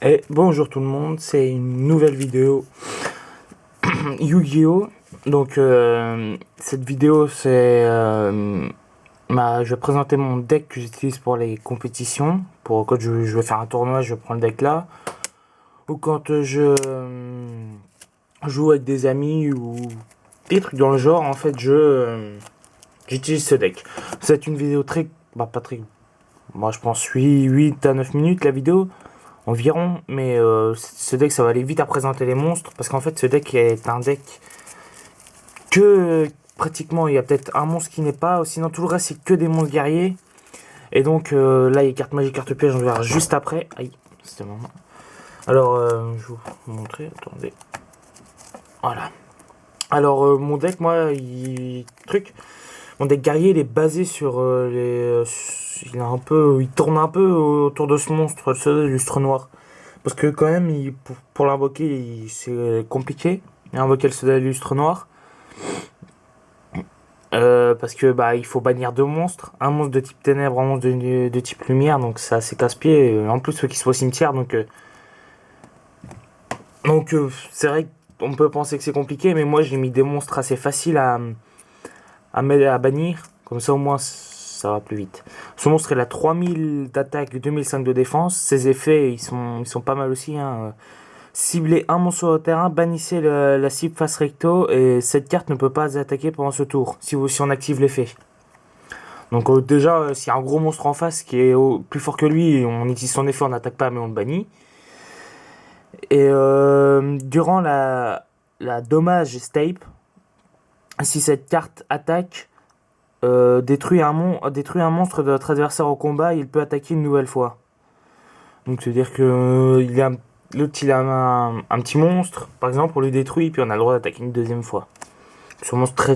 Et bonjour tout le monde, c'est une nouvelle vidéo Yu-Gi-Oh! Donc cette vidéo c'est je vais présenter mon deck que j'utilise pour les compétitions. Pour quand je vais faire un tournoi, je prends le deck là. Ou quand je joue avec des amis ou des trucs dans le genre, en fait j'utilise ce deck. C'est une vidéo pas très, moi je pense 8 à 9 minutes la vidéo environ, mais ce deck ça va aller vite à présenter les monstres parce qu'en fait ce deck est un deck que pratiquement il y a peut-être un monstre qui n'est pas, sinon tout le reste c'est que des monstres guerriers. Et donc là il y a carte magie, carte piège, on verra juste après. Aïe, c'était le moment. Alors je vais vous montrer, attendez. Voilà. Alors mon deck, mon deck guerrier il est basé sur il tourne un peu autour de ce monstre, ce lustre noir. Parce que quand même, pour l'invoquer, c'est compliqué. Invoquer le soldat lustre noir. Parce que il faut bannir deux monstres. Un monstre de type ténèbres, un monstre de type lumière. Donc c'est assez casse-pied. En plus, faut qu'il soit au cimetière. Donc c'est vrai qu'on peut penser que c'est compliqué. Mais moi, j'ai mis des monstres assez faciles à bannir. Comme ça, au moins, ça va plus vite. Ce monstre, il a 3000 d'attaque, 2005 de défense. Ses effets, ils sont pas mal aussi. Hein. Ciblez un monstre sur le terrain, bannissez la cible face recto et cette carte ne peut pas attaquer pendant ce tour si on active l'effet. Donc déjà, s'il y a un gros monstre en face qui est plus fort que lui, on utilise son effet, on n'attaque pas mais on le bannit. Et durant la dommage stape, si cette carte attaque, détruit un monstre de notre adversaire au combat, il peut attaquer une nouvelle fois. Donc c'est-à-dire que l'autre il a un petit monstre, par exemple, on le détruit, puis on a le droit d'attaquer une deuxième fois. C'est un monstre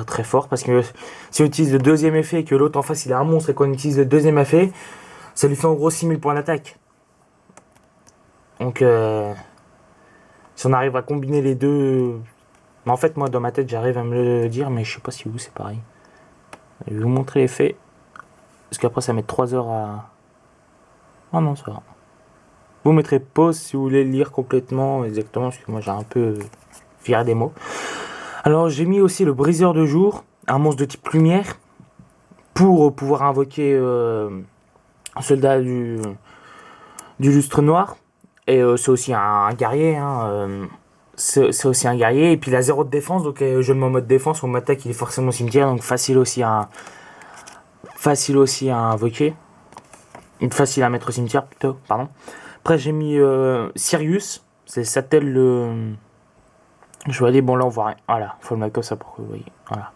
très fort, parce que si on utilise le deuxième effet et que l'autre en face il a un monstre et qu'on utilise le deuxième effet, ça lui fait en gros 6000 points d'attaque. Donc si on arrive à combiner les deux... Mais en fait moi dans ma tête j'arrive à me le dire, mais je sais pas si vous c'est pareil. Je vais vous montrer l'effet, parce qu'après ça met 3 heures à... Oh non, ça va. Vous mettrez pause si vous voulez lire complètement, exactement, parce que moi j'ai un peu viré des mots. Alors j'ai mis aussi le briseur de jour, un monstre de type lumière, pour pouvoir invoquer un soldat du lustre noir. Et c'est aussi un guerrier, hein, c'est aussi un guerrier. Et puis il a 0 de défense, donc je le mets en mode défense, on m'attaque, il est forcément au cimetière, donc facile aussi à invoquer. Facile à mettre au cimetière plutôt, pardon. Après j'ai mis Sirius, c'est Satel le... Je vais aller, bon là on voit rien, voilà, faut le mettre comme ça pour que vous voyez, voilà.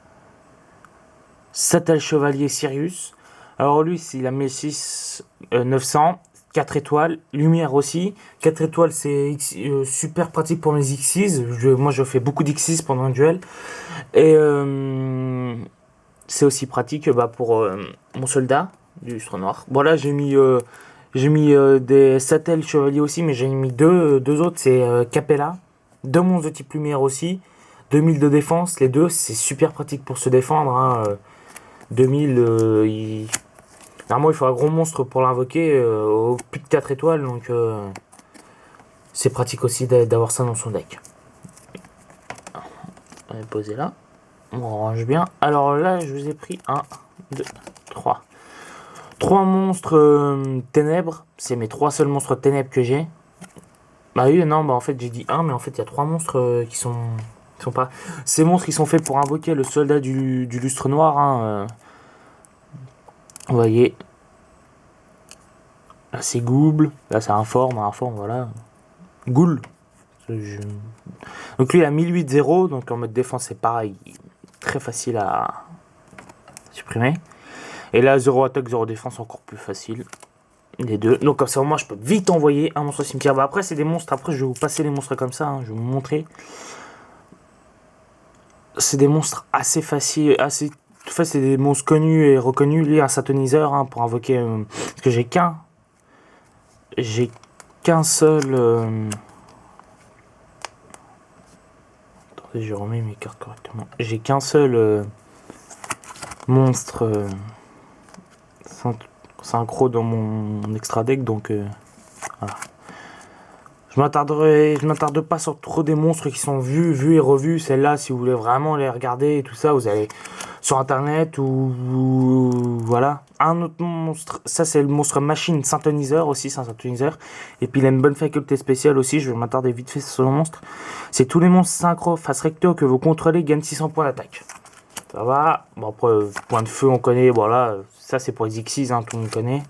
Satel Chevalier Sirius, alors lui il a mis 6 900, 4 étoiles, lumière aussi, 4 étoiles c'est super pratique pour mes X6, moi je fais beaucoup d'X6 pendant un duel, et c'est aussi pratique pour mon soldat du lustre noir. Bon là j'ai mis des Satel Chevalier aussi, mais j'ai mis deux autres, c'est Capella, deux monstres de type lumière aussi, 2000 de défense, les deux, c'est super pratique pour se défendre. Hein. 2000, normalement il faut un gros monstre pour l'invoquer, au plus de 4 étoiles, donc c'est pratique aussi d'avoir ça dans son deck. On va poser là, on range bien. Alors là, je vous ai pris 1, 2, 3. 3 monstres ténèbres, c'est mes 3 seuls monstres ténèbres que j'ai. Bah oui, non, en fait j'ai dit 1, mais en fait il y a 3 monstres qui sont pas... Ces monstres qui sont faits pour invoquer le soldat du lustre noir. Hein, vous voyez. Là c'est Gooble, là c'est informe, voilà. Ghoul. Donc lui il a 1008-0, donc en mode défense c'est pareil. Très facile à supprimer. Et là 0 attaque, 0 défense, encore plus facile. Les deux. Donc comme ça moi je peux vite envoyer un monstre au cimetière. Bah après c'est des monstres, après je vais vous passer les monstres comme ça, hein, je vais vous montrer. C'est des monstres assez faciles, assez... En fait c'est des monstres connus et reconnus. Lui un satoniseur, hein, pour invoquer... parce que j'ai qu'un seul... Attendez, je remets mes cartes correctement. J'ai qu'un seul monstre synchro dans mon extra deck, donc voilà. Je m'attarde pas sur trop des monstres qui sont vus et revus. Celle-là, si vous voulez vraiment les regarder et tout ça, vous allez sur internet voilà. Un autre monstre, ça c'est le monstre machine synthoniseur aussi, c'est un synthoniseur. Et puis il a une bonne faculté spéciale aussi, je vais m'attarder vite fait sur ce monstre. C'est tous les monstres synchro face recto que vous contrôlez gagnent 600 points d'attaque. Ça va. Bon après, point de feu on connaît, voilà. Ça c'est pour les Xyz, hein, tout le monde connaît.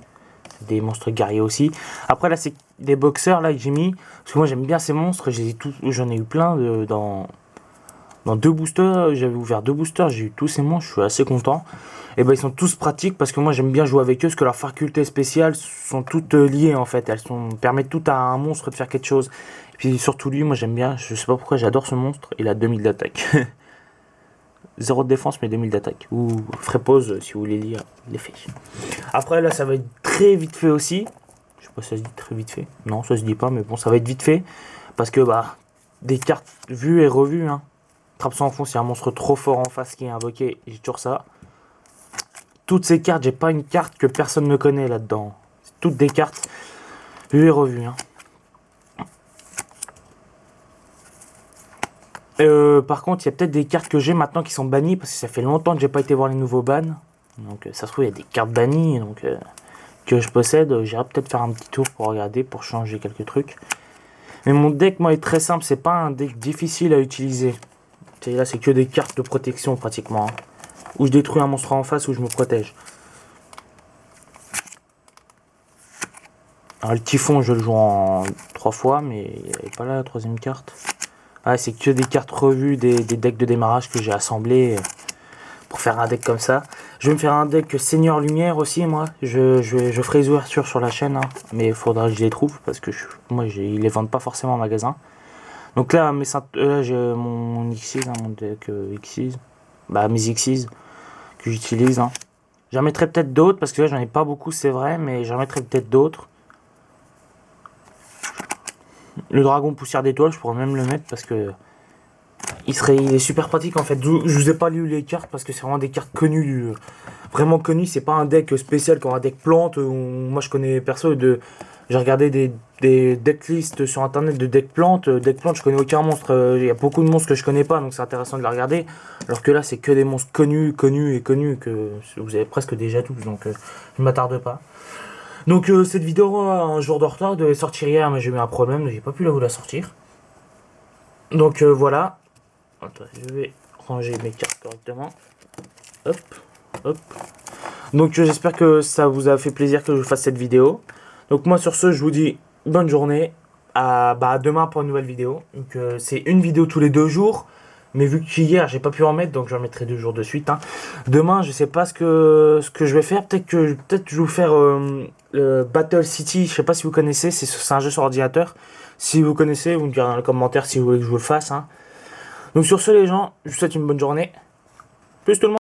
Des monstres guerriers aussi. Après là c'est des boxeurs là que j'ai mis. Parce que moi j'aime bien ces monstres, j'en ai eu plein dans 2 boosters. J'avais ouvert 2 boosters, j'ai eu tous ces monstres, je suis assez content. Et ben ils sont tous pratiques parce que moi j'aime bien jouer avec eux, parce que leurs facultés spéciales sont toutes liées en fait. Permettent toutes à un monstre de faire quelque chose. Et puis surtout lui, moi j'aime bien, je sais pas pourquoi j'adore ce monstre, il a 2000 d'attaque. 0 de défense mais 2000 d'attaque. Ou frais pause si vous voulez lire les faits. Après là ça va être très vite fait aussi. Je sais pas si ça se dit très vite fait. Non ça se dit pas mais bon ça va être vite fait. Parce que bah des cartes vues et revues hein. Trappe sans fond, c'est un monstre trop fort en face qui est invoqué, j'ai toujours ça. Toutes ces cartes, j'ai pas une carte que personne ne connaît là-dedans. C'est toutes des cartes vues et revues hein. Par contre, il y a peut-être des cartes que j'ai maintenant qui sont bannies parce que ça fait longtemps que j'ai pas été voir les nouveaux bans. Donc ça se trouve, il y a des cartes bannies donc, que je possède. J'irai peut-être faire un petit tour pour regarder, pour changer quelques trucs. Mais mon deck, moi, est très simple. C'est pas un deck difficile à utiliser. Là, c'est que des cartes de protection pratiquement. Hein. Où je détruis un monstre en face, où je me protège. Alors, le typhon, je le joue en 3 fois, mais il n'y avait pas là la 3ème carte. Ah, c'est que des cartes revues, des decks de démarrage que j'ai assemblés pour faire un deck comme ça. Je vais me faire un deck Seigneur Lumière aussi, moi. Je ferai les ouvertures sur la chaîne, hein, mais il faudra que je les trouve parce que moi, ils les vendent pas forcément en magasin. Donc là, j'ai mon Xyz, hein, mon deck Xyz. Bah, mes Xyz que j'utilise. Hein. J'en mettrai peut-être d'autres parce que là, j'en ai pas beaucoup, c'est vrai, mais j'en mettrai peut-être d'autres. Le dragon poussière d'étoile, je pourrais même le mettre parce que il est super pratique en fait. Je vous ai pas lu les cartes parce que c'est vraiment des cartes connues, vraiment connues. C'est pas un deck spécial comme un deck plante. Moi je connais perso j'ai regardé des decklists sur internet de deck plante. Deck plante, je connais aucun monstre. Il y a beaucoup de monstres que je connais pas, donc c'est intéressant de les regarder. Alors que là, c'est que des monstres connus que vous avez presque déjà tous. Donc je m'attarde pas. Donc cette vidéo un jour de retard devait sortir hier, mais j'ai eu un problème, j'ai pas pu vous la sortir. Donc voilà. Attends, je vais ranger mes cartes correctement. Hop, hop. Donc j'espère que ça vous a fait plaisir que je vous fasse cette vidéo. Donc moi sur ce, je vous dis bonne journée. À demain pour une nouvelle vidéo. Donc c'est une vidéo tous les 2 jours. Mais vu qu'hier j'ai pas pu en mettre, donc j'en mettrai 2 jours de suite. Hein. Demain, je sais pas ce que je vais faire. Peut-être que je vais vous faire Battle City. Je sais pas si vous connaissez. C'est un jeu sur ordinateur. Si vous connaissez, vous me direz dans les commentaires si vous voulez que je vous le fasse. Hein. Donc sur ce les gens, je vous souhaite une bonne journée. Plus tout le monde.